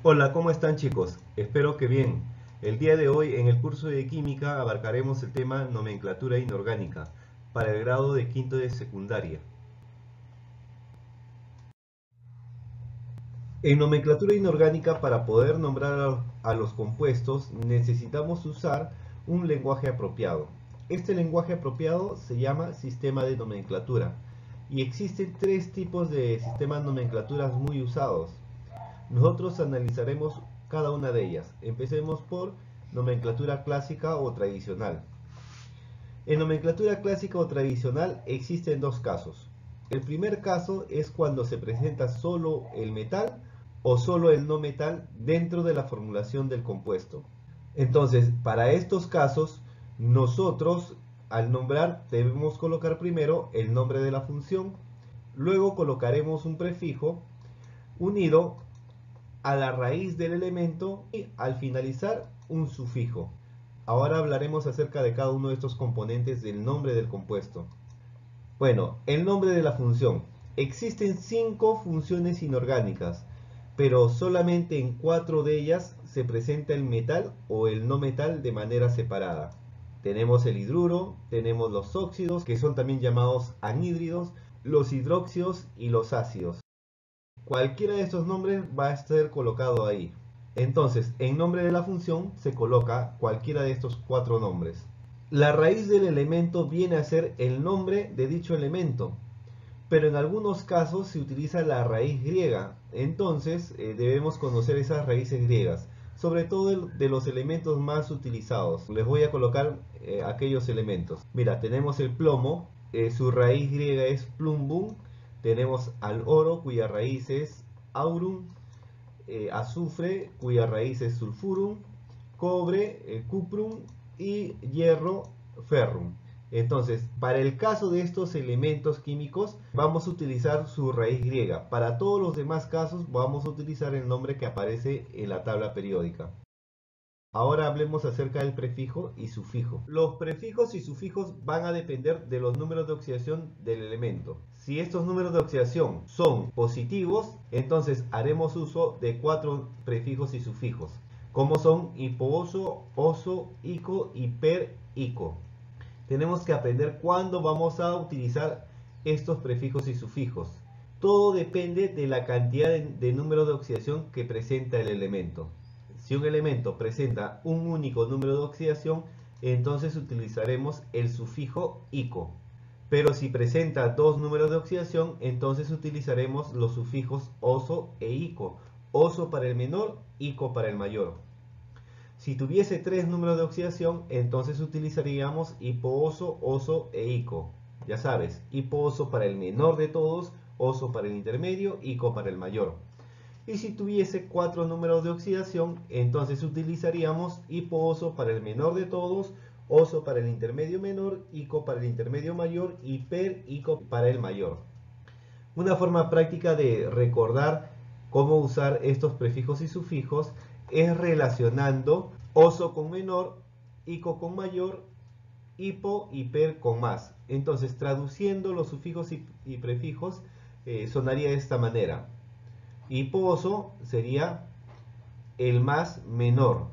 Hola, ¿cómo están chicos? Espero que bien. El día de hoy en el curso de química abarcaremos el tema nomenclatura inorgánica para el grado de quinto de secundaria. En nomenclatura inorgánica, para poder nombrar a los compuestos necesitamos usar un lenguaje apropiado. Este lenguaje apropiado se llama sistema de nomenclatura y existen tres tipos de sistemas de nomenclaturas muy usados. Nosotros analizaremos cada una de ellas. Empecemos por nomenclatura clásica o tradicional. En nomenclatura clásica o tradicional existen dos casos. El primer caso es cuando se presenta solo el metal o solo el no metal dentro de la formulación del compuesto. Entonces, para estos casos, nosotros al nombrar debemos colocar primero el nombre de la función, luego colocaremos un prefijo unido a la raíz del elemento y al finalizar un sufijo. Ahora hablaremos acerca de cada uno de estos componentes del nombre del compuesto. Bueno, el nombre de la función. Existen 5 funciones inorgánicas, pero solamente en 4 de ellas se presenta el metal o el no metal de manera separada. Tenemos el hidruro, tenemos los óxidos, que son también llamados anhídridos, los hidróxidos y los ácidos. Cualquiera de estos nombres va a estar colocado ahí. Entonces, en nombre de la función se coloca cualquiera de estos 4 nombres. La raíz del elemento viene a ser el nombre de dicho elemento, pero en algunos casos se utiliza la raíz griega. Entonces, debemos conocer esas raíces griegas, sobre todo de los elementos más utilizados. Les voy a colocar aquellos elementos. Mira, tenemos el plomo, su raíz griega es plumbum. Tenemos al oro, cuya raíz es aurum, azufre, cuya raíz es sulfurum, cobre, cuprum y hierro, ferrum. Entonces, para el caso de estos elementos químicos, vamos a utilizar su raíz griega. Para todos los demás casos, vamos a utilizar el nombre que aparece en la tabla periódica. Ahora hablemos acerca del prefijo y sufijo. Los prefijos y sufijos van a depender de los números de oxidación del elemento. Si estos números de oxidación son positivos, entonces haremos uso de 4 prefijos y sufijos, como son hiposo, oso, ico y per-ico. Tenemos que aprender cuándo vamos a utilizar estos prefijos y sufijos. Todo depende de la cantidad de número de oxidación que presenta el elemento. Si un elemento presenta un único número de oxidación, entonces utilizaremos el sufijo ico. Pero si presenta 2 números de oxidación, entonces utilizaremos los sufijos oso e ico. Oso para el menor, ico para el mayor. Si tuviese 3 números de oxidación, entonces utilizaríamos hipooso, oso e ico. Ya sabes, hipooso para el menor de todos, oso para el intermedio, ico para el mayor. Y si tuviese 4 números de oxidación, entonces utilizaríamos hipooso para el menor de todos, oso para el intermedio menor, ico para el intermedio mayor y per-ico para el mayor. Una forma práctica de recordar cómo usar estos prefijos y sufijos es relacionando oso con menor, ico con mayor, hipo y per con más. Entonces, traduciendo los sufijos y prefijos, sonaría de esta manera. Hiposo sería el más menor,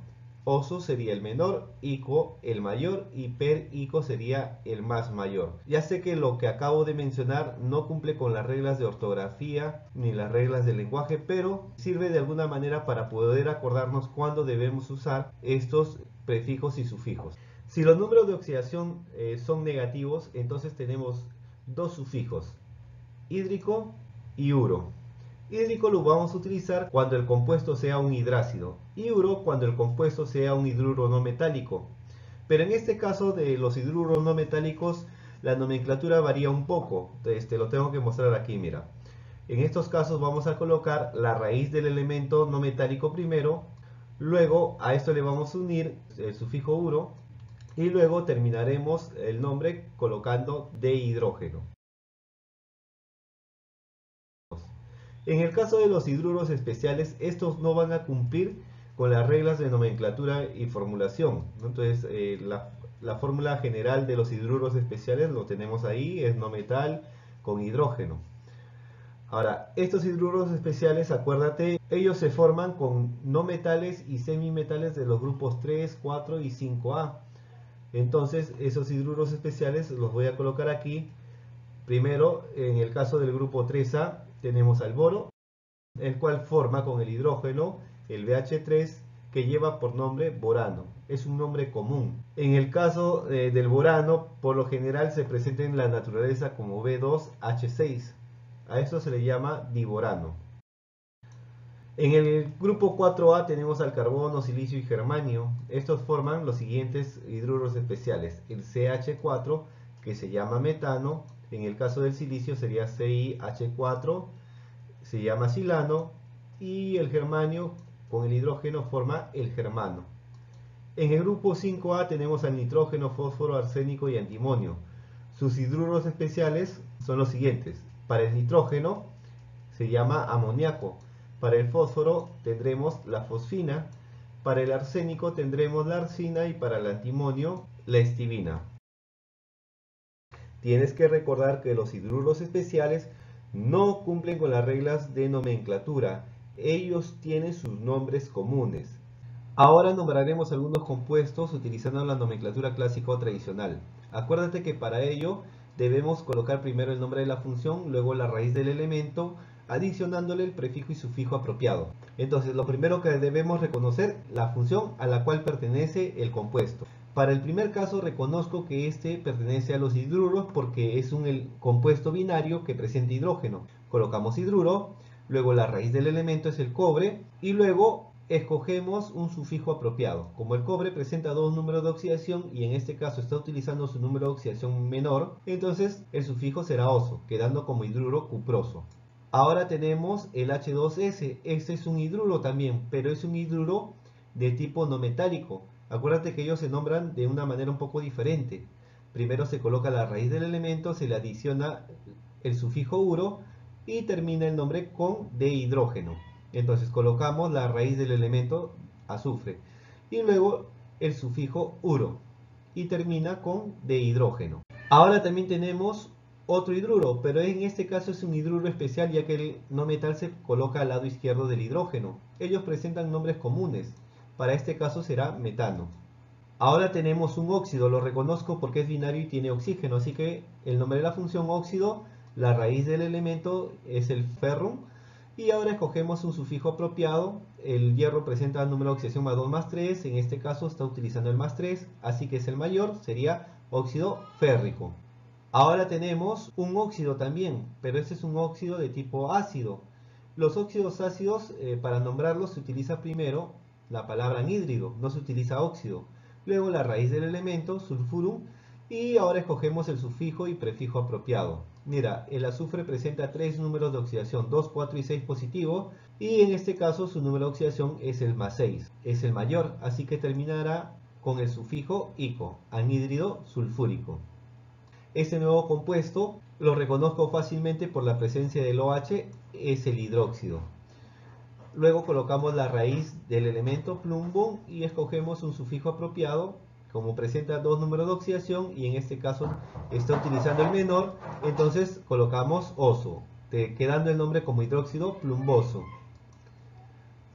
oso sería el menor, ico el mayor y per-ico sería el más mayor. Ya sé que lo que acabo de mencionar no cumple con las reglas de ortografía ni las reglas del lenguaje, pero sirve de alguna manera para poder acordarnos cuándo debemos usar estos prefijos y sufijos. Si los números de oxidación son negativos, entonces tenemos dos sufijos, hídrico y uro. Hídrico lo vamos a utilizar cuando el compuesto sea un hidrácido y uro cuando el compuesto sea un hidruro no metálico. Pero en este caso de los hidruros no metálicos, la nomenclatura varía un poco. Te lo tengo que mostrar aquí, mira. En estos casos vamos a colocar la raíz del elemento no metálico primero, luego a esto le vamos a unir el sufijo uro y luego terminaremos el nombre colocando de hidrógeno. En el caso de los hidruros especiales, estos no van a cumplir con las reglas de nomenclatura y formulación, ¿no? Entonces, la fórmula general de los hidruros especiales lo tenemos ahí, es no metal con hidrógeno. Ahora, estos hidruros especiales, acuérdate, ellos se forman con no metales y semimetales de los grupos 3, 4 y 5A. Entonces, esos hidruros especiales los voy a colocar aquí. Primero, en el caso del grupo 3A, tenemos al boro, el cual forma con el hidrógeno el BH3, que lleva por nombre borano. Es un nombre común. En el caso del borano, por lo general se presenta en la naturaleza como B2H6. A esto se le llama diborano. En el grupo 4A tenemos al carbono, silicio y germanio. Estos forman los siguientes hidruros especiales. El CH4, que se llama metano. En el caso del silicio sería CiH4, se llama silano. Y el germanio con el hidrógeno forma el germano. En el grupo 5A tenemos al nitrógeno, fósforo, arsénico y antimonio. Sus hidruros especiales son los siguientes. Para el nitrógeno se llama amoníaco. Para el fósforo tendremos la fosfina. Para el arsénico tendremos la arsina y para el antimonio la estivina. Tienes que recordar que los hidruros especiales no cumplen con las reglas de nomenclatura. Ellos tienen sus nombres comunes. Ahora nombraremos algunos compuestos utilizando la nomenclatura clásica o tradicional. Acuérdate que para ello debemos colocar primero el nombre de la función, luego la raíz del elemento, adicionándole el prefijo y sufijo apropiado. Entonces, lo primero que debemos reconocer, la función a la cual pertenece el compuesto. Para el primer caso reconozco que este pertenece a los hidruros porque es un compuesto binario que presenta hidrógeno. Colocamos hidruro, luego la raíz del elemento es el cobre y luego escogemos un sufijo apropiado. Como el cobre presenta dos números de oxidación y en este caso está utilizando su número de oxidación menor, entonces el sufijo será oso, quedando como hidruro cuproso. Ahora tenemos el H2S. Este es un hidruro también, pero es un hidruro de tipo no metálico. Acuérdate que ellos se nombran de una manera un poco diferente. Primero se coloca la raíz del elemento, se le adiciona el sufijo uro y termina el nombre con de hidrógeno. Entonces colocamos la raíz del elemento azufre y luego el sufijo uro y termina con de hidrógeno. Ahora también tenemos otro hidruro, pero en este caso es un hidruro especial ya que el no metal se coloca al lado izquierdo del hidrógeno. Ellos presentan nombres comunes. Para este caso será metano. Ahora tenemos un óxido, lo reconozco porque es binario y tiene oxígeno, así que el nombre de la función óxido, la raíz del elemento es el ferrum. Y ahora escogemos un sufijo apropiado. El hierro presenta el número de oxidación más 2 más 3. En este caso está utilizando el más 3, así que es el mayor, sería óxido férrico. Ahora tenemos un óxido también, pero este es un óxido de tipo ácido. Los óxidos ácidos, para nombrarlos, se utiliza primero la palabra anhídrido, no se utiliza óxido. Luego la raíz del elemento, sulfurum, y ahora escogemos el sufijo y prefijo apropiado. Mira, el azufre presenta tres números de oxidación, 2, 4 y 6 positivo, y en este caso su número de oxidación es el más 6, es el mayor, así que terminará con el sufijo ico, anhídrido sulfúrico. Este nuevo compuesto lo reconozco fácilmente por la presencia del OH, es el hidróxido. Luego colocamos la raíz del elemento plumbo y escogemos un sufijo apropiado. Como presenta dos números de oxidación y en este caso está utilizando el menor, entonces colocamos oso, quedando el nombre como hidróxido plumboso.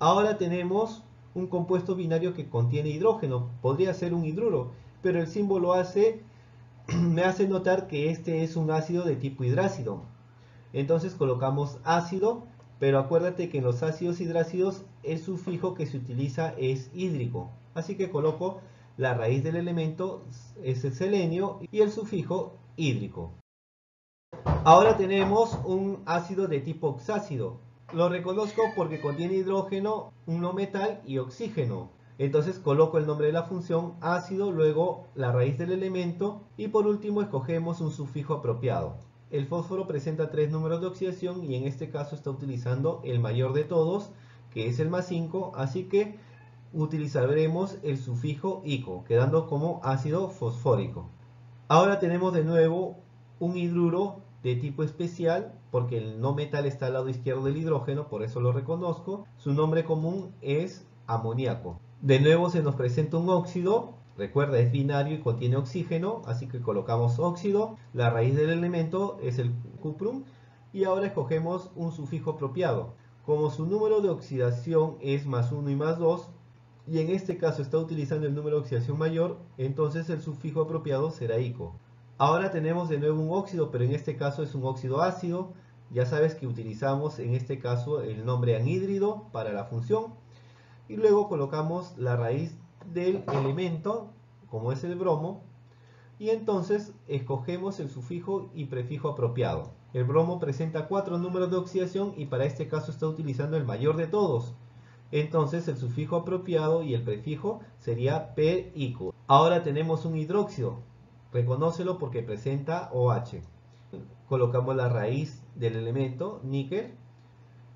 Ahora tenemos un compuesto binario que contiene hidrógeno, podría ser un hidruro, pero el símbolo me hace notar que este es un ácido de tipo hidrácido. Entonces colocamos ácido, pero acuérdate que en los ácidos hidrácidos el sufijo que se utiliza es hídrico, así que coloco la raíz del elemento es el selenio y el sufijo hídrico. Ahora tenemos un ácido de tipo oxácido. Lo reconozco porque contiene hidrógeno, un no metal y oxígeno. Entonces coloco el nombre de la función ácido, luego la raíz del elemento y por último escogemos un sufijo apropiado. El fósforo presenta tres números de oxidación y en este caso está utilizando el mayor de todos, que es el más 5, así que utilizaremos el sufijo ico, quedando como ácido fosfórico. Ahora tenemos de nuevo un hidruro de tipo especial, porque el no metal está al lado izquierdo del hidrógeno, por eso lo reconozco. Su nombre común es amoníaco. De nuevo se nos presenta un óxido, recuerda es binario y contiene oxígeno, así que colocamos óxido. La raíz del elemento es el cuprum y ahora escogemos un sufijo apropiado. Como su número de oxidación es +1 y +2, y en este caso está utilizando el número de oxidación mayor, entonces el sufijo apropiado será ico. Ahora tenemos de nuevo un óxido, pero en este caso es un óxido ácido. Ya sabes que utilizamos en este caso el nombre anhídrido para la función. Y luego colocamos la raíz del elemento, como es el bromo, y entonces escogemos el sufijo y prefijo apropiado. El bromo presenta 4 números de oxidación y para este caso está utilizando el mayor de todos. Entonces el sufijo apropiado y el prefijo sería per-ico. Ahora tenemos un hidróxido. Reconócelo porque presenta OH. Colocamos la raíz del elemento, níquel.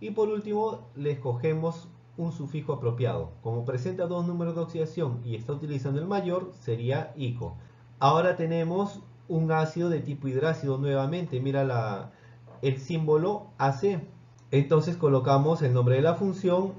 Y por último le escogemos un sufijo apropiado. Como presenta 2 números de oxidación y está utilizando el mayor, sería ico. Ahora tenemos un ácido de tipo hidrácido nuevamente. Mira el símbolo AC. Entonces colocamos el nombre de la función,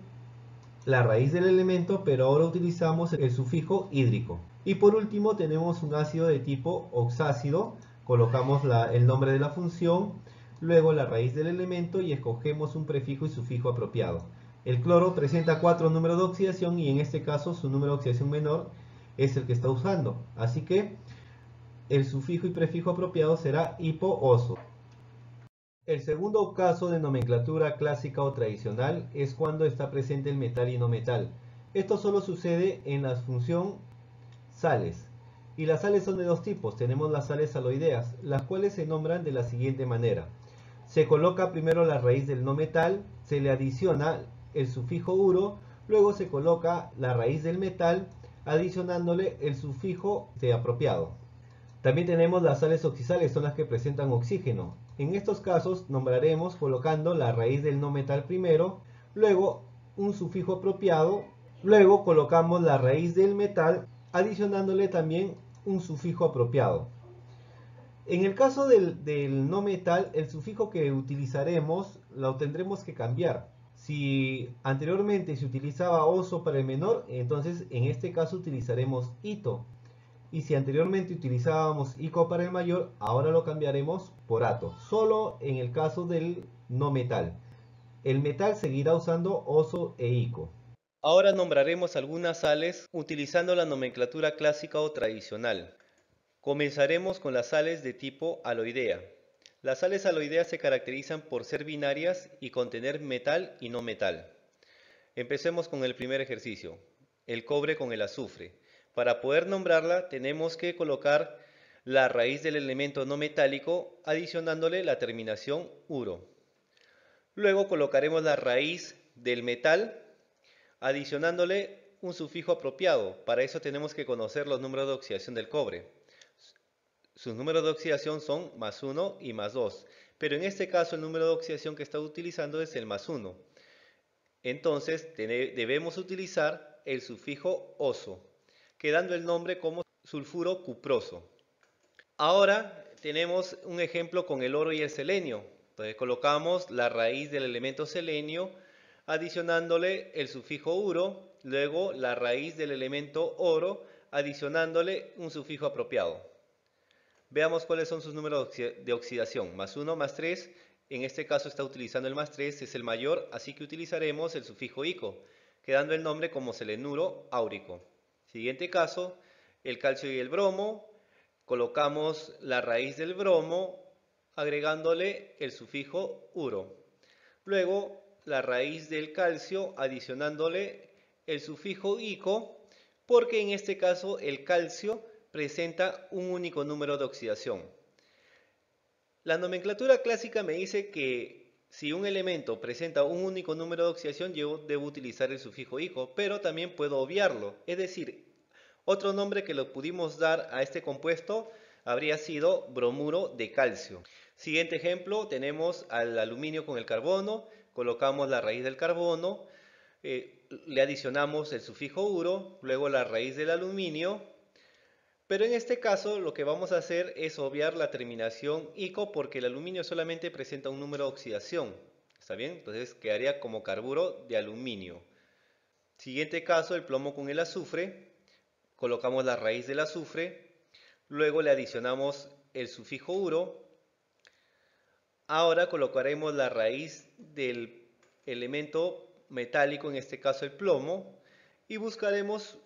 la raíz del elemento, pero ahora utilizamos el sufijo hídrico. Y por último tenemos un ácido de tipo oxácido. Colocamos el nombre de la función, luego la raíz del elemento y escogemos un prefijo y sufijo apropiado. El cloro presenta 4 números de oxidación y en este caso su número de oxidación menor es el que está usando. Así que el sufijo y prefijo apropiado será hipo-oso. El segundo caso de nomenclatura clásica o tradicional es cuando está presente el metal y no metal. Esto solo sucede en la función sales. Y las sales son de dos tipos. Tenemos las sales aloideas, las cuales se nombran de la siguiente manera. Se coloca primero la raíz del no metal, se le adiciona el sufijo uro, luego se coloca la raíz del metal, adicionándole el sufijo apropiado. También tenemos las sales oxisales, son las que presentan oxígeno. En estos casos nombraremos colocando la raíz del no metal primero, luego un sufijo apropiado, luego colocamos la raíz del metal, adicionándole también un sufijo apropiado. En el caso del no metal, el sufijo que utilizaremos lo tendremos que cambiar. Si anteriormente se utilizaba oso para el menor, entonces en este caso utilizaremos ito. Y si anteriormente utilizábamos ico para el mayor, ahora lo cambiaremos por ato. Solo en el caso del no metal. El metal seguirá usando oso e ico. Ahora nombraremos algunas sales utilizando la nomenclatura clásica o tradicional. Comenzaremos con las sales de tipo aloidea. Las sales aloideas se caracterizan por ser binarias y contener metal y no metal. Empecemos con el primer ejercicio, el cobre con el azufre. Para poder nombrarla tenemos que colocar la raíz del elemento no metálico adicionándole la terminación uro. Luego colocaremos la raíz del metal adicionándole un sufijo apropiado. Para eso tenemos que conocer los números de oxidación del cobre. Sus números de oxidación son +1 y +2, pero en este caso el número de oxidación que está utilizando es el +1. Entonces debemos utilizar el sufijo oso, quedando el nombre como sulfuro cuproso. Ahora tenemos un ejemplo con el oro y el selenio. Entonces colocamos la raíz del elemento selenio, adicionándole el sufijo uro, luego la raíz del elemento oro, adicionándole un sufijo apropiado. Veamos cuáles son sus números de oxidación. +1, +3. En este caso está utilizando el +3, es el mayor, así que utilizaremos el sufijo ico, quedando el nombre como selenuro áurico. Siguiente caso, el calcio y el bromo. Colocamos la raíz del bromo, agregándole el sufijo uro. Luego, la raíz del calcio, adicionándole el sufijo ico, porque en este caso el calcio presenta un único número de oxidación. La nomenclatura clásica me dice que si un elemento presenta un único número de oxidación, yo debo utilizar el sufijo ico, pero también puedo obviarlo. Es decir, otro nombre que le pudimos dar a este compuesto habría sido bromuro de calcio. Siguiente ejemplo, tenemos al aluminio con el carbono, colocamos la raíz del carbono, le adicionamos el sufijo uro, luego la raíz del aluminio. Pero en este caso lo que vamos a hacer es obviar la terminación ico porque el aluminio solamente presenta un número de oxidación. ¿Está bien? Entonces quedaría como carburo de aluminio. Siguiente caso, el plomo con el azufre. Colocamos la raíz del azufre. Luego le adicionamos el sufijo uro. Ahora colocaremos la raíz del elemento metálico, en este caso el plomo, y buscaremos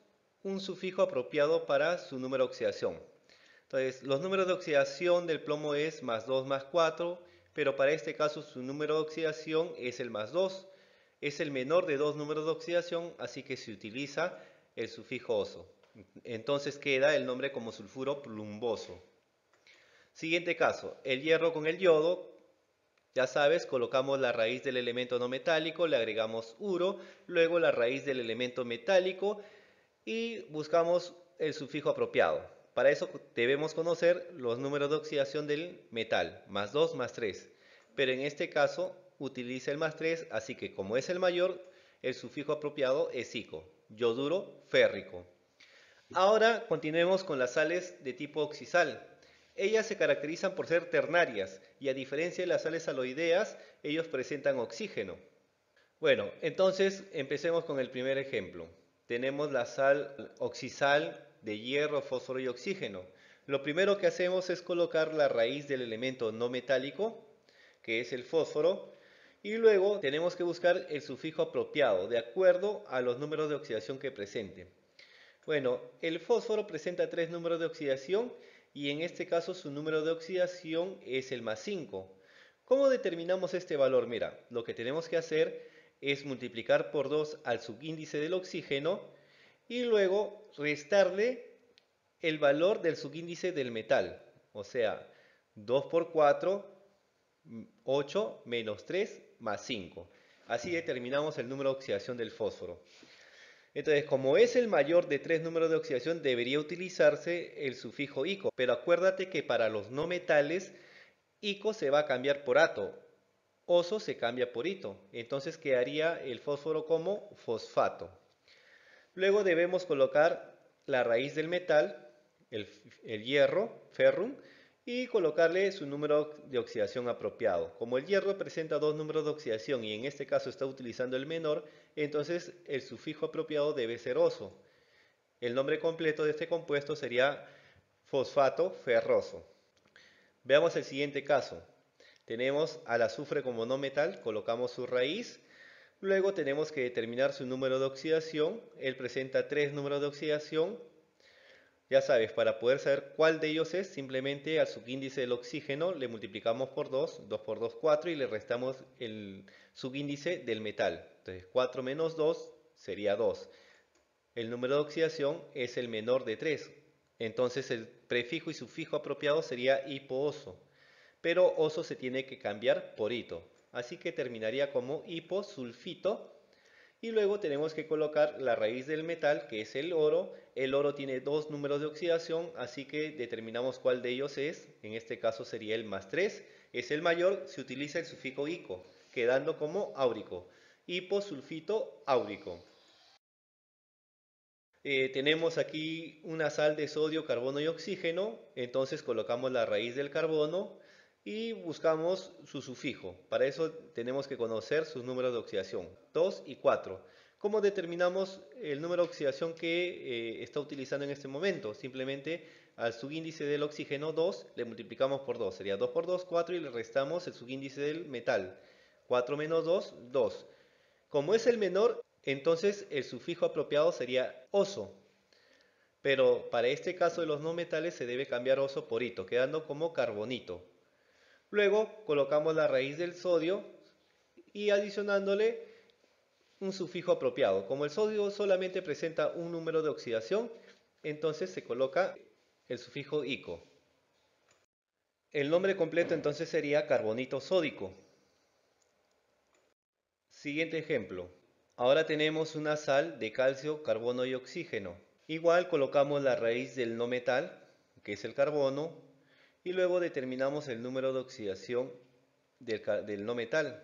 un sufijo apropiado para su número de oxidación. Entonces, los números de oxidación del plomo es más 2 más 4, pero para este caso su número de oxidación es el más 2. Es el menor de dos números de oxidación, así que se utiliza el sufijo oso. Entonces queda el nombre como sulfuro plumboso. Siguiente caso, el hierro con el yodo. Ya sabes, colocamos la raíz del elemento no metálico, le agregamos uro, luego la raíz del elemento metálico y buscamos el sufijo apropiado. Para eso debemos conocer los números de oxidación del metal, más 2 más 3. Pero en este caso utiliza el más 3, así que como es el mayor, el sufijo apropiado es ico, yoduro férrico. Ahora continuemos con las sales de tipo oxisal. Ellas se caracterizan por ser ternarias y a diferencia de las sales aloideas, ellos presentan oxígeno. Bueno, entonces empecemos con el primer ejemplo. Tenemos la sal oxisal de hierro, fósforo y oxígeno. Lo primero que hacemos es colocar la raíz del elemento no metálico, que es el fósforo, y luego tenemos que buscar el sufijo apropiado, de acuerdo a los números de oxidación que presente. Bueno, el fósforo presenta 3 números de oxidación y en este caso su número de oxidación es el más 5. ¿Cómo determinamos este valor? Mira, lo que tenemos que hacer es multiplicar por 2 al subíndice del oxígeno y luego restarle el valor del subíndice del metal. O sea, 2 por 4, 8 menos 3 más 5. Así determinamos el número de oxidación del fósforo. Entonces, como es el mayor de 3 números de oxidación, debería utilizarse el sufijo ico. Pero acuérdate que para los no metales, ico se va a cambiar por ato, oso se cambia por ito. Entonces quedaría el fósforo como fosfato. Luego debemos colocar la raíz del metal, el hierro, ferrum, y colocarle su número de oxidación apropiado. Como el hierro presenta 2 números de oxidación y en este caso está utilizando el menor, entonces el sufijo apropiado debe ser oso. El nombre completo de este compuesto sería fosfato ferroso. Veamos el siguiente caso. Tenemos al azufre como no metal, colocamos su raíz. Luego tenemos que determinar su número de oxidación. Él presenta 3 números de oxidación. Ya sabes, para poder saber cuál de ellos es, simplemente al subíndice del oxígeno le multiplicamos por 2, 2 por 2, 4 y le restamos el subíndice del metal. Entonces 4 menos 2 sería 2. El número de oxidación es el menor de 3. Entonces el prefijo y sufijo apropiado sería hipooso. Pero oso se tiene que cambiar por ito. Así que terminaría como hiposulfito. Y luego tenemos que colocar la raíz del metal, que es el oro. El oro tiene 2 números de oxidación, así que determinamos cuál de ellos es. En este caso sería el más 3. Es el mayor, se utiliza el sufijo ico, quedando como áurico. Hiposulfito áurico. Tenemos aquí una sal de sodio, carbono y oxígeno. Entonces colocamos la raíz del carbono y buscamos su sufijo. Para eso tenemos que conocer sus números de oxidación, 2 y 4. ¿Cómo determinamos el número de oxidación que está utilizando en este momento? Simplemente al subíndice del oxígeno 2 le multiplicamos por 2. Sería 2 por 2, 4 y le restamos el subíndice del metal. 4 menos 2, 2. Como es el menor, entonces el sufijo apropiado sería oso. Pero para este caso de los no metales se debe cambiar oso por ito, quedando como carbonito. Luego colocamos la raíz del sodio y adicionándole un sufijo apropiado. Como el sodio solamente presenta un número de oxidación, entonces se coloca el sufijo ico. El nombre completo entonces sería carbonito sódico. Siguiente ejemplo. Ahora tenemos una sal de calcio, carbono y oxígeno. Igual colocamos la raíz del no metal, que es el carbono, y luego determinamos el número de oxidación del no metal.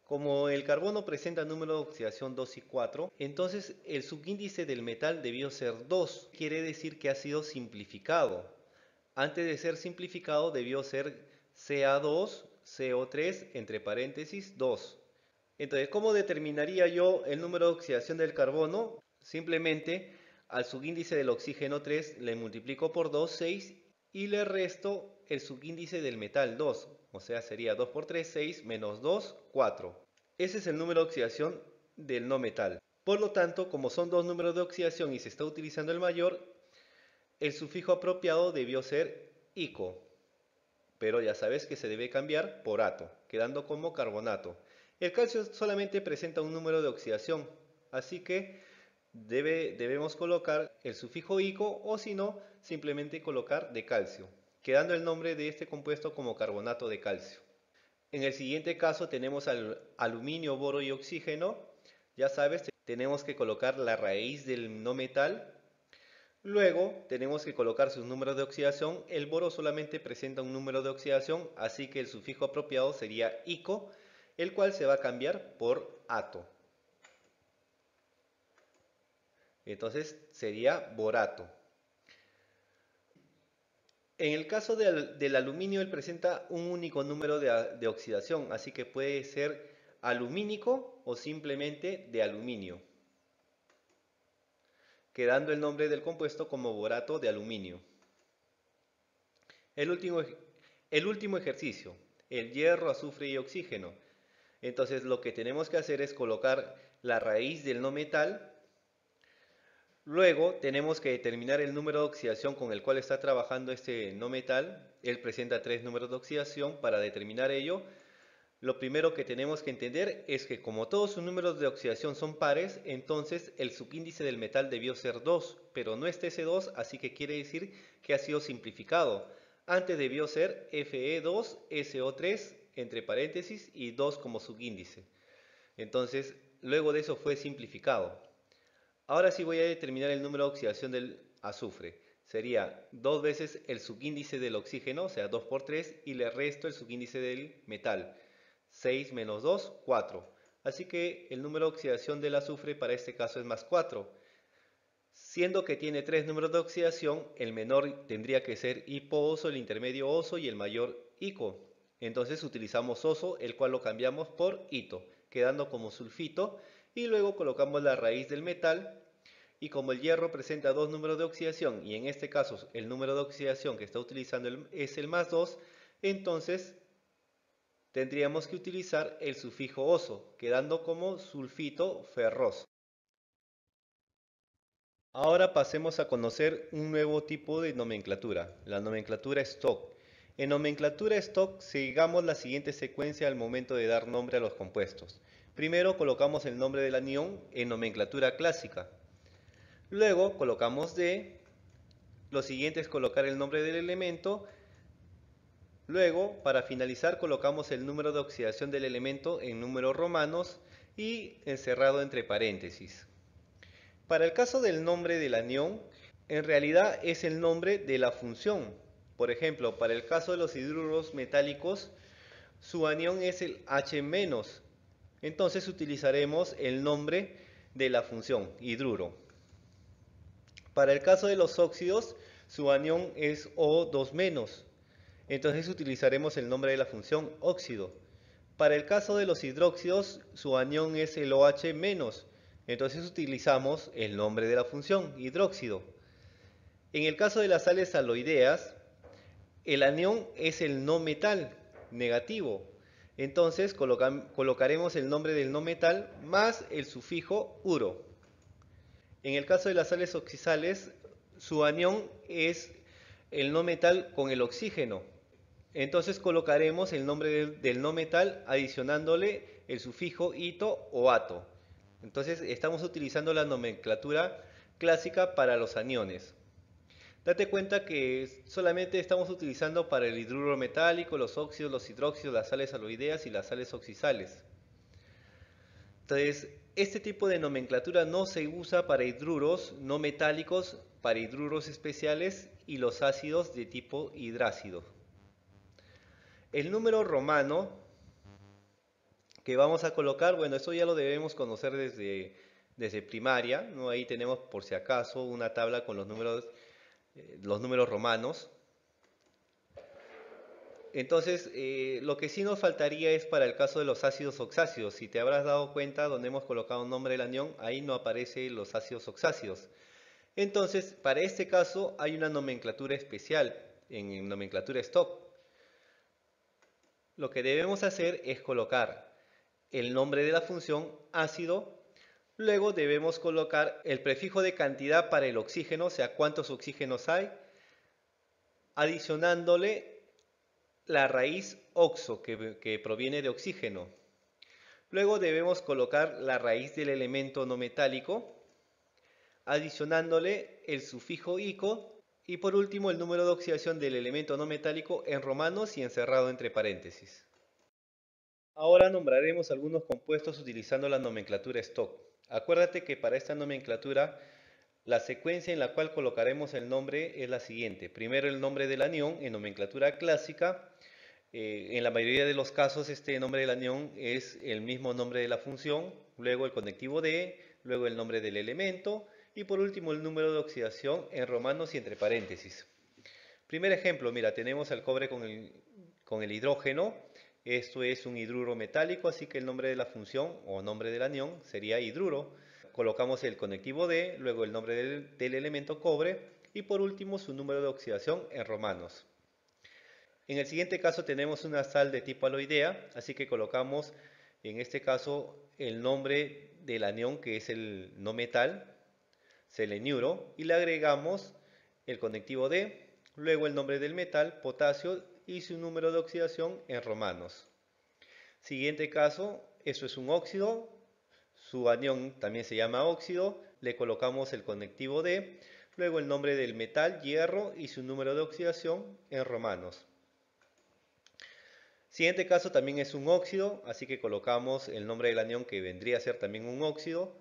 Como el carbono presenta número de oxidación 2 y 4, entonces el subíndice del metal debió ser 2. Quiere decir que ha sido simplificado. Antes de ser simplificado debió ser Ca2, CO3, entre paréntesis 2. Entonces, ¿cómo determinaría yo el número de oxidación del carbono? Simplemente al subíndice del oxígeno 3 le multiplico por 2, 6 y le resto el subíndice del metal 2. O sea, sería 2 por 3, 6, menos 2, 4. Ese es el número de oxidación del no metal. Por lo tanto, como son dos números de oxidación y se está utilizando el mayor, el sufijo apropiado debió ser ico. Pero ya sabes que se debe cambiar por ato, quedando como carbonato. El calcio solamente presenta un número de oxidación, así que debemos colocar el sufijo ico o si no, simplemente colocar de calcio, quedando el nombre de este compuesto como carbonato de calcio. En el siguiente caso tenemos al aluminio, boro y oxígeno. Ya sabes, tenemos que colocar la raíz del no metal. Luego tenemos que colocar sus números de oxidación. El boro solamente presenta un número de oxidación, así que el sufijo apropiado sería ico, el cual se va a cambiar por ato. Entonces sería borato. En el caso del aluminio, él presenta un único número de oxidación, así que puede ser alumínico o simplemente de aluminio, quedando el nombre del compuesto como borato de aluminio. El último ejercicio, el hierro, azufre y oxígeno. Entonces lo que tenemos que hacer es colocar la raíz del no metal. Luego tenemos que determinar el número de oxidación con el cual está trabajando este no metal. Él presenta 3 números de oxidación. Para determinar ello, lo primero que tenemos que entender es que como todos sus números de oxidación son pares, entonces el subíndice del metal debió ser 2, pero no está ese 2, así que quiere decir que ha sido simplificado. Antes debió ser Fe2SO3 entre paréntesis y 2 como subíndice. Entonces, luego de eso fue simplificado. Ahora sí voy a determinar el número de oxidación del azufre. Sería 2 veces el subíndice del oxígeno, o sea 2 por 3, y le resto el subíndice del metal. 6 menos 2, 4. Así que el número de oxidación del azufre para este caso es más 4. Siendo que tiene 3 números de oxidación, el menor tendría que ser hipooso, el intermedio oso y el mayor ico. Entonces utilizamos oso, el cual lo cambiamos por ito, quedando como sulfito, y luego colocamos la raíz del metal. Y como el hierro presenta 2 números de oxidación, y en este caso el número de oxidación que está utilizando es el más 2, entonces tendríamos que utilizar el sufijo oso, quedando como sulfito ferroso. Ahora pasemos a conocer un nuevo tipo de nomenclatura, la nomenclatura stock. En nomenclatura stock sigamos la siguiente secuencia al momento de dar nombre a los compuestos. Primero colocamos el nombre del anión en nomenclatura clásica. Luego colocamos D, lo siguiente es colocar el nombre del elemento. Luego, para finalizar, colocamos el número de oxidación del elemento en números romanos y encerrado entre paréntesis. Para el caso del nombre del anión, en realidad es el nombre de la función. Por ejemplo, para el caso de los hidruros metálicos, su anión es el H-. Entonces utilizaremos el nombre de la función, hidruro. Para el caso de los óxidos, su anión es O2-. Entonces utilizaremos el nombre de la función óxido. Para el caso de los hidróxidos, su anión es el OH-. Entonces utilizamos el nombre de la función hidróxido. En el caso de las sales aloideas, el anión es el no metal negativo. Entonces colocaremos el nombre del no metal más el sufijo uro. En el caso de las sales oxidales, su anión es el no metal con el oxígeno. Entonces colocaremos el nombre del no metal adicionándole el sufijo ito o ato. Entonces estamos utilizando la nomenclatura clásica para los aniones. Date cuenta que solamente estamos utilizando para el hidruro metálico, los óxidos, los hidróxidos, las sales aloideas y las sales oxidales. Entonces, este tipo de nomenclatura no se usa para hidruros no metálicos, para hidruros especiales y los ácidos de tipo hidrácido. El número romano que vamos a colocar, bueno, esto ya lo debemos conocer desde primaria, ¿no? Ahí tenemos por si acaso una tabla con los números romanos. Entonces, lo que sí nos faltaría es para el caso de los ácidos oxácidos. Si te habrás dado cuenta, donde hemos colocado un nombre del anión, ahí no aparecen los ácidos oxácidos. Entonces, para este caso hay una nomenclatura especial en nomenclatura stock. lo que debemos hacer es colocar el nombre de la función ácido. Luego debemos colocar el prefijo de cantidad para el oxígeno, o sea, cuántos oxígenos hay, adicionándole la raíz oxo que proviene de oxígeno. Luego debemos colocar la raíz del elemento no metálico, adicionándole el sufijo ico y por último el número de oxidación del elemento no metálico en romanos y encerrado entre paréntesis. Ahora nombraremos algunos compuestos utilizando la nomenclatura stock. Acuérdate que para esta nomenclatura la secuencia en la cual colocaremos el nombre es la siguiente. Primero el nombre del anión en nomenclatura clásica. En la mayoría de los casos este nombre del anión es el mismo nombre de la función, luego el conectivo de, luego el nombre del elemento y por último el número de oxidación en romanos y entre paréntesis. Primer ejemplo, mira, tenemos el cobre con el hidrógeno. Esto es un hidruro metálico, así que el nombre de la función o nombre del anión sería hidruro. Colocamos el conectivo D, luego el nombre del elemento cobre y por último su número de oxidación en romanos. En el siguiente caso tenemos una sal de tipo aloidea, así que colocamos en este caso el nombre del anión que es el no metal, seleniuro, y le agregamos el conectivo D, luego el nombre del metal, potasio, y su número de oxidación en romanos. Siguiente caso, eso es un óxido, su anión también se llama óxido, le colocamos el conectivo D, luego el nombre del metal, hierro, y su número de oxidación en romanos. Siguiente caso también es un óxido, así que colocamos el nombre del anión que vendría a ser también un óxido.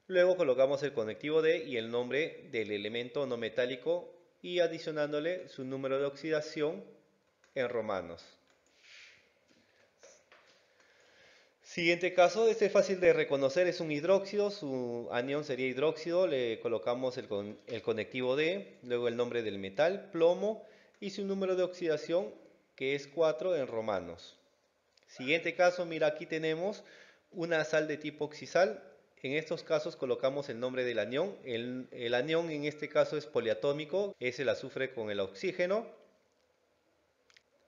Luego colocamos el conectivo D y el nombre del elemento no metálico y adicionándole su número de oxidación en romanos. Siguiente caso, este es fácil de reconocer, es un hidróxido, su anión sería hidróxido, le colocamos el conectivo D, luego el nombre del metal, plomo, y su número de oxidación que es 4 en romanos. Siguiente caso, mira aquí tenemos una sal de tipo oxisal. En estos casos colocamos el nombre del anión. El anión en este caso es poliatómico, es el azufre con el oxígeno.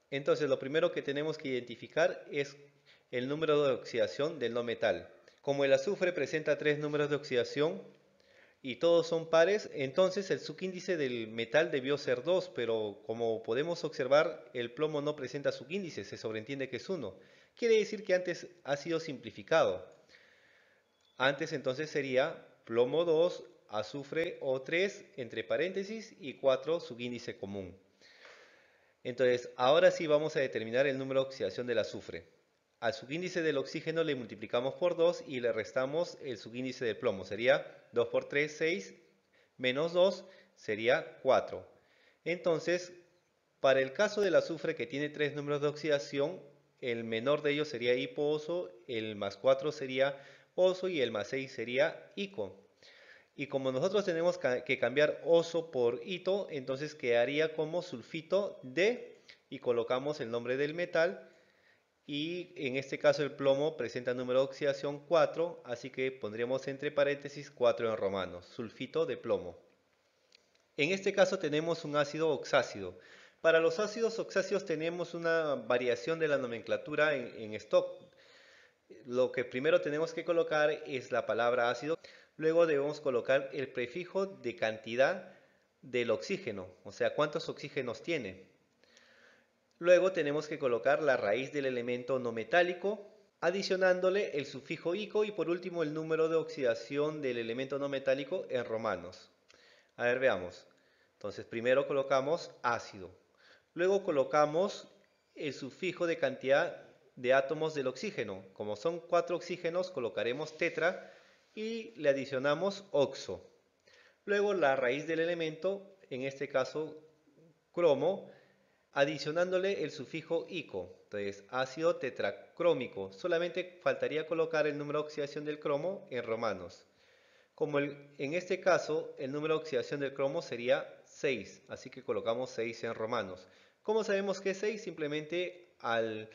Entonces lo primero que tenemos que identificar es el número de oxidación del no metal. Como el azufre presenta 3 números de oxidación y todos son pares, entonces el subíndice del metal debió ser 2, pero como podemos observar, el plomo no presenta subíndice, se sobreentiende que es 1. Quiere decir que antes ha sido simplificado. Antes entonces sería plomo 2, azufre O3, entre paréntesis, y 4 subíndice común. Entonces, ahora sí vamos a determinar el número de oxidación del azufre. Al subíndice del oxígeno le multiplicamos por 2 y le restamos el subíndice del plomo. Sería 2 por 3, 6, menos 2 sería 4. Entonces, para el caso del azufre que tiene 3 números de oxidación, el menor de ellos sería hipooso, el más 4 sería oso y el más 6 sería ico. Y como nosotros tenemos que cambiar oso por ito, entonces quedaría como sulfito de y colocamos el nombre del metal. Y en este caso el plomo presenta número de oxidación 4, así que pondríamos entre paréntesis 4 en romanos, sulfito de plomo. En este caso tenemos un ácido oxácido. Para los ácidos oxácidos tenemos una variación de la nomenclatura en stock. Lo que primero tenemos que colocar es la palabra ácido, luego debemos colocar el prefijo de cantidad del oxígeno, o sea, cuántos oxígenos tiene. Luego tenemos que colocar la raíz del elemento no metálico, adicionándole el sufijo ico y por último el número de oxidación del elemento no metálico en romanos. A ver, veamos. Entonces primero colocamos ácido, luego colocamos el sufijo de cantidad de átomos del oxígeno. Como son 4 oxígenos, colocaremos tetra y le adicionamos oxo. Luego la raíz del elemento, en este caso cromo, adicionándole el sufijo ico. Entonces, ácido tetracrómico. Solamente faltaría colocar el número de oxidación del cromo en romanos. Como en este caso el número de oxidación del cromo sería 6, así que colocamos 6 en romanos. ¿Cómo sabemos que es 6? Simplemente al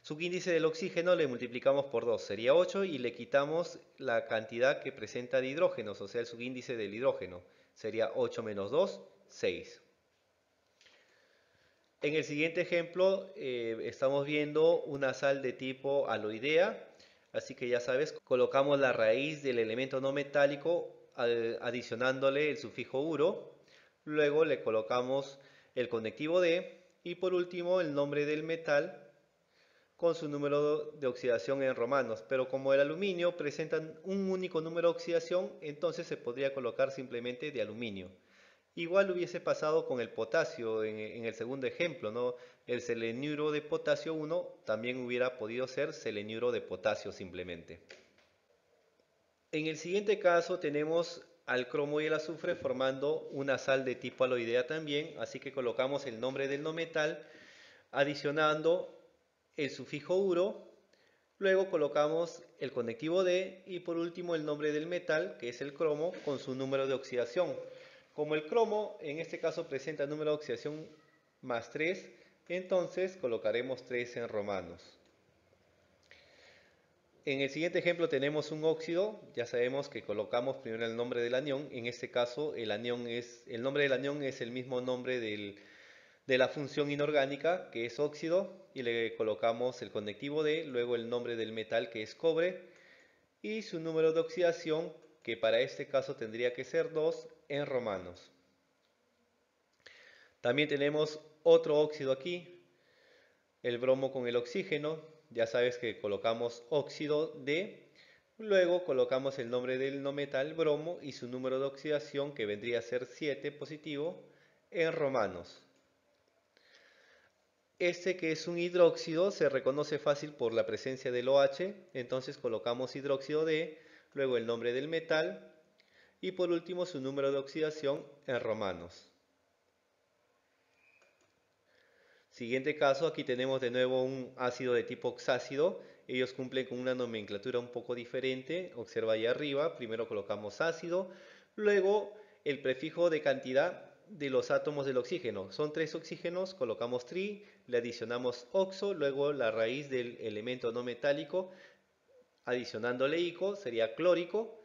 subíndice del oxígeno le multiplicamos por 2, sería 8 y le quitamos la cantidad que presenta de hidrógenos, o sea el subíndice del hidrógeno. Sería 8 menos 2, 6. En el siguiente ejemplo estamos viendo una sal de tipo aloidea, así que ya sabes, colocamos la raíz del elemento no metálico adicionándole el sufijo uro, luego le colocamos el conectivo D y por último el nombre del metal con su número de oxidación en romanos, pero como el aluminio presenta un único número de oxidación, entonces se podría colocar simplemente de aluminio. Igual hubiese pasado con el potasio en el segundo ejemplo, ¿no? El seleniuro de potasio 1 también hubiera podido ser seleniuro de potasio simplemente. En el siguiente caso tenemos al cromo y el azufre formando una sal de tipo aloidea también, así que colocamos el nombre del no metal adicionando el sufijo uro, luego colocamos el conectivo D y por último el nombre del metal, que es el cromo, con su número de oxidación. Como el cromo en este caso presenta número de oxidación más 3, entonces colocaremos 3 en romanos. En el siguiente ejemplo tenemos un óxido, ya sabemos que colocamos primero el nombre del anión, en este caso el nombre del anión es el mismo nombre de la función inorgánica, que es óxido, y le colocamos el conectivo D, luego el nombre del metal, que es cobre, y su número de oxidación, que para este caso tendría que ser 2 en romanos. También tenemos otro óxido aquí, el bromo con el oxígeno, ya sabes que colocamos óxido D, luego colocamos el nombre del no metal, bromo, y su número de oxidación, que vendría a ser 7 positivo, en romanos. Este que es un hidróxido se reconoce fácil por la presencia del OH, entonces colocamos hidróxido de, luego el nombre del metal y por último su número de oxidación en romanos. Siguiente caso, aquí tenemos de nuevo un ácido de tipo oxácido, ellos cumplen con una nomenclatura un poco diferente, observa ahí arriba, primero colocamos ácido, luego el prefijo de cantidad de los átomos del oxígeno. Son 3 oxígenos, colocamos tri, le adicionamos oxo, luego la raíz del elemento no metálico, adicionándole ico, sería clórico,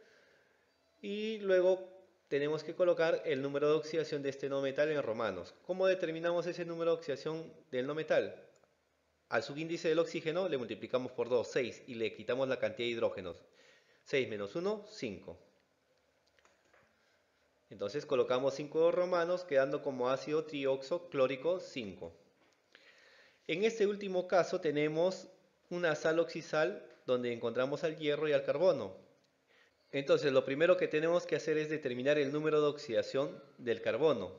y luego tenemos que colocar el número de oxidación de este no metal en romanos. ¿Cómo determinamos ese número de oxidación del no metal? Al subíndice del oxígeno le multiplicamos por 2, 6, y le quitamos la cantidad de hidrógenos. 6 menos 1, 5. Entonces colocamos 5 romanos, quedando como ácido trioxoclórico 5. En este último caso tenemos una sal oxisal donde encontramos al hierro y al carbono. Entonces lo primero que tenemos que hacer es determinar el número de oxidación del carbono.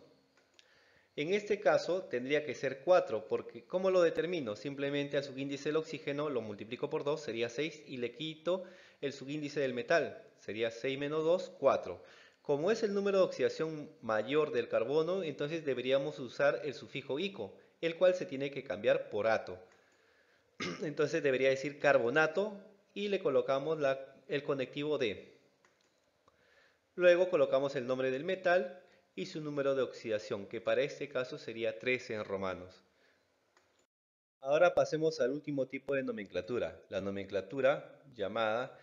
En este caso tendría que ser 4, porque ¿cómo lo determino? Simplemente al subíndice del oxígeno lo multiplico por 2, sería 6, y le quito el subíndice del metal, sería 6 menos 2, 4. Como es el número de oxidación mayor del carbono, entonces deberíamos usar el sufijo ico, el cual se tiene que cambiar por ato. Entonces debería decir carbonato y le colocamos el conectivo D. Luego colocamos el nombre del metal y su número de oxidación, que para este caso sería 13 en romanos. Ahora pasemos al último tipo de nomenclatura, la nomenclatura llamada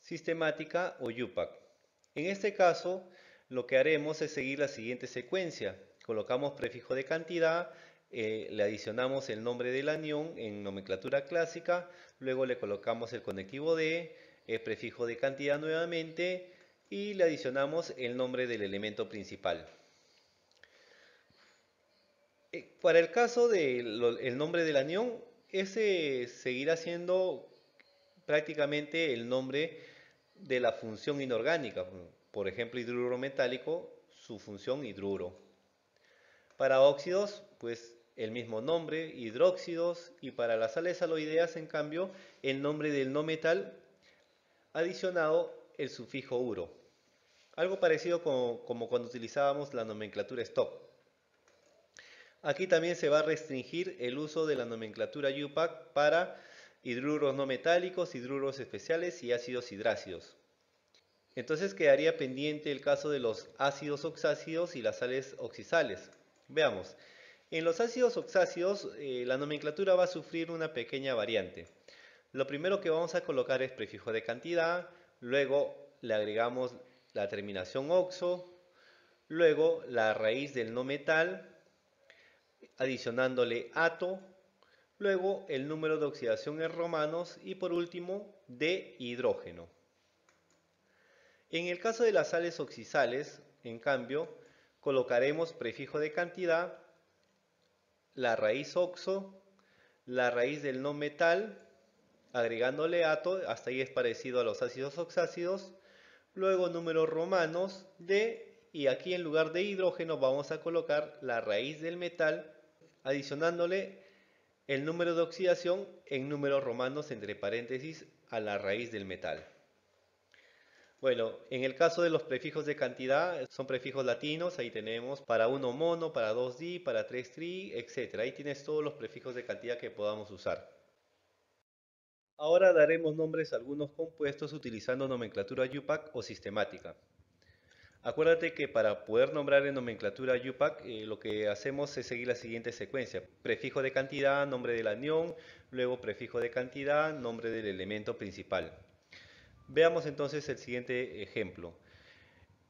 sistemática o UPAC. En este caso, lo que haremos es seguir la siguiente secuencia. Colocamos prefijo de cantidad, le adicionamos el nombre del anión en nomenclatura clásica, luego le colocamos el conectivo D, el prefijo de cantidad nuevamente y le adicionamos el nombre del elemento principal. Para el caso del nombre del anión, ese seguirá siendo prácticamente el nombre de la función inorgánica. Por ejemplo, hidruro metálico, su función hidruro. Para óxidos, pues el mismo nombre, hidróxidos, y para las sales aloideas, en cambio, el nombre del no metal adicionado el sufijo uro. Algo parecido como cuando utilizábamos la nomenclatura stock. Aquí también se va a restringir el uso de la nomenclatura UPAC para hidruros no metálicos, hidruros especiales y ácidos hidrácidos. Entonces quedaría pendiente el caso de los ácidos oxácidos y las sales oxisales. Veamos, en los ácidos oxácidos la nomenclatura va a sufrir una pequeña variante. Lo primero que vamos a colocar es prefijo de cantidad, luego le agregamos la terminación oxo, luego la raíz del no metal, adicionándole ato, luego el número de oxidación en romanos y por último de hidrógeno. En el caso de las sales oxisales, en cambio, colocaremos prefijo de cantidad, la raíz oxo, la raíz del no metal, agregándole ato, hasta ahí es parecido a los ácidos oxácidos, luego números romanos de, y aquí en lugar de hidrógeno vamos a colocar la raíz del metal, adicionándole el número de oxidación en números romanos entre paréntesis a la raíz del metal. Bueno, en el caso de los prefijos de cantidad, son prefijos latinos, ahí tenemos para 1 mono, para 2 di, para 3 tri, etc. Ahí tienes todos los prefijos de cantidad que podamos usar. Ahora daremos nombres a algunos compuestos utilizando nomenclatura UPAC o sistemática. Acuérdate que para poder nombrar en nomenclatura UPAC lo que hacemos es seguir la siguiente secuencia. Prefijo de cantidad, nombre del anión, luego prefijo de cantidad, nombre del elemento principal. Veamos entonces el siguiente ejemplo.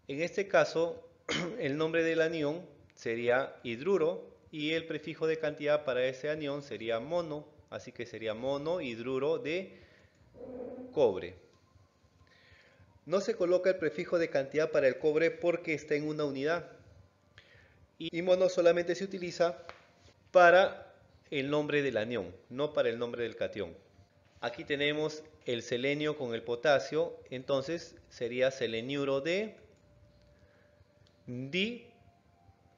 En este caso, el nombre del anión sería hidruro y el prefijo de cantidad para ese anión sería mono, así que sería monohidruro de cobre. No se coloca el prefijo de cantidad para el cobre porque está en una unidad. Y mono solamente se utiliza para el nombre del anión, no para el nombre del catión. Aquí tenemos el selenio con el potasio, entonces sería seleniuro de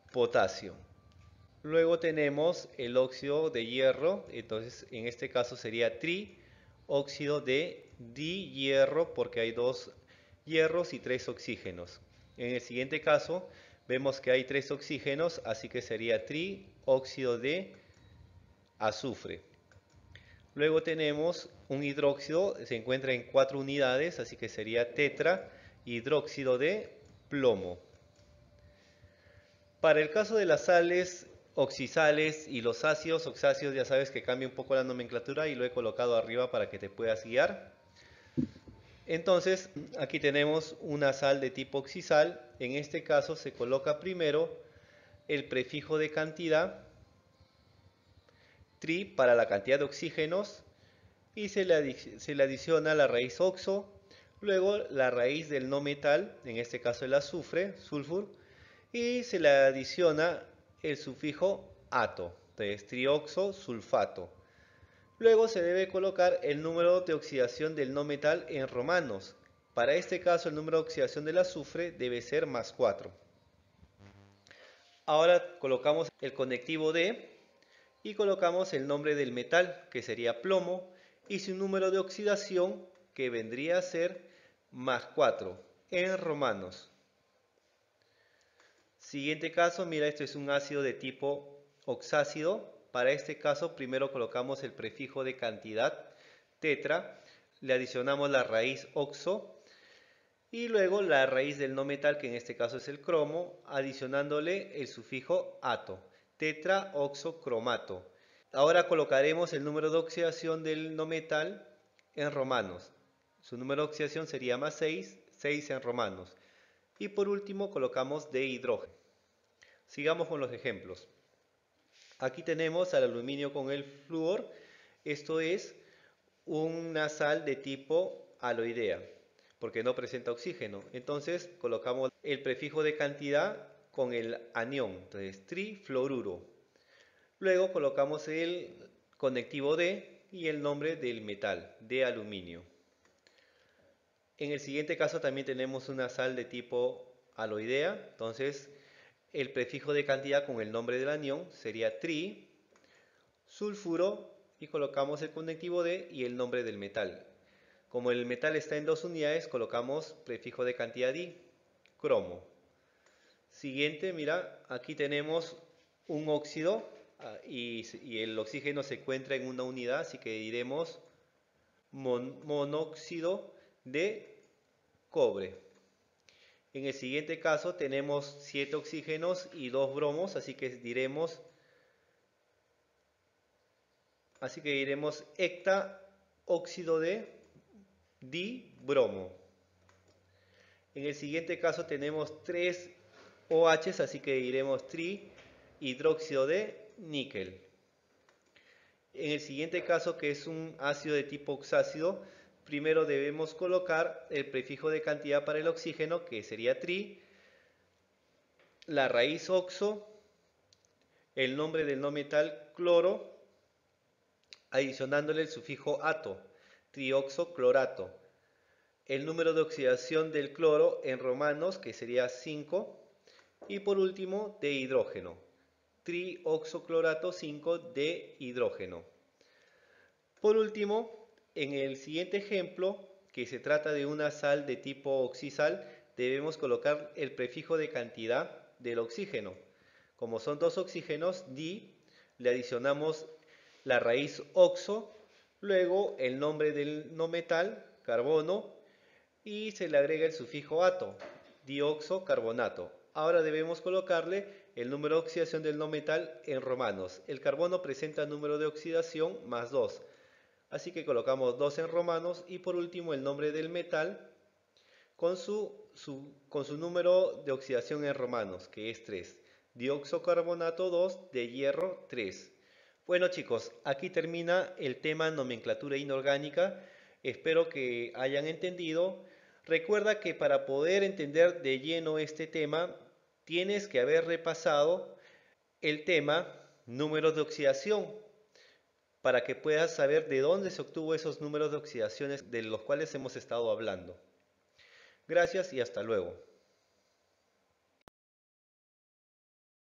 dipotasio. Luego tenemos el óxido de hierro, entonces en este caso sería trióxido de dihierro porque hay 2 hierros y 3 oxígenos. En el siguiente caso vemos que hay 3 oxígenos, así que sería trióxido de azufre. Luego tenemos un hidróxido, se encuentra en 4 unidades, así que sería tetrahidróxido de plomo. Para el caso de las sales oxisales y los ácidos oxáceos, ya sabes que cambia un poco la nomenclatura y lo he colocado arriba para que te puedas guiar. Entonces, aquí tenemos una sal de tipo oxisal. En este caso se coloca primero el prefijo de cantidad, tri, para la cantidad de oxígenos, y se le adiciona la raíz oxo, luego la raíz del no metal, en este caso el azufre, sulfur, y se le adiciona el sufijo ato, entonces trioxosulfato. Luego se debe colocar el número de oxidación del no metal en romanos. Para este caso el número de oxidación del azufre debe ser +4. Ahora colocamos el conectivo D y colocamos el nombre del metal, que sería plomo, y su número de oxidación, que vendría a ser +4 en romanos. Siguiente caso, mira, esto es un ácido de tipo oxácido. Para este caso primero colocamos el prefijo de cantidad, tetra, le adicionamos la raíz oxo y luego la raíz del no metal, que en este caso es el cromo, adicionándole el sufijo ato, tetraoxocromato. Ahora colocaremos el número de oxidación del no metal en romanos. Su número de oxidación sería +6, 6 en romanos. Y por último colocamos de hidrógeno. Sigamos con los ejemplos. Aquí tenemos al aluminio con el flúor. Esto es una sal de tipo aloidea, porque no presenta oxígeno. Entonces colocamos el prefijo de cantidad con el anión, entonces trifluoruro. Luego colocamos el conectivo D y el nombre del metal, de aluminio. En el siguiente caso también tenemos una sal de tipo aloidea, entonces el prefijo de cantidad con el nombre del anión sería tri, sulfuro, y colocamos el conectivo D y el nombre del metal. Como el metal está en 2 unidades, colocamos prefijo de cantidad di, cromo. Siguiente, mira, aquí tenemos un óxido y el oxígeno se encuentra en una unidad, así que diremos monóxido de cobre. En el siguiente caso tenemos 7 oxígenos y 2 bromos, así que diremos hectaóxido de dibromo. En el siguiente caso tenemos 3 OHs, así que diremos trihidróxido de níquel. En el siguiente caso, que es un ácido de tipo oxácido, primero debemos colocar el prefijo de cantidad para el oxígeno, que sería tri, la raíz oxo, el nombre del no metal cloro, adicionándole el sufijo ato, trioxoclorato, el número de oxidación del cloro en romanos, que sería 5, y por último de hidrógeno, trioxoclorato 5 de hidrógeno. Por último, en el siguiente ejemplo, que se trata de una sal de tipo oxisal, debemos colocar el prefijo de cantidad del oxígeno. Como son dos oxígenos, di, le adicionamos la raíz oxo, luego el nombre del no metal, carbono, y se le agrega el sufijo ato, dioxocarbonato. Ahora debemos colocarle el número de oxidación del no metal en romanos. El carbono presenta número de oxidación más 2. Así que colocamos 2 en romanos y por último el nombre del metal con su número de oxidación en romanos, que es 3. Dioxocarbonato 2 de hierro 3. Bueno chicos, aquí termina el tema nomenclatura inorgánica. Espero que hayan entendido. Recuerda que para poder entender de lleno este tema, tienes que haber repasado el tema números de oxidación, para que puedas saber de dónde se obtuvo esos números de oxidaciones de los cuales hemos estado hablando. Gracias y hasta luego.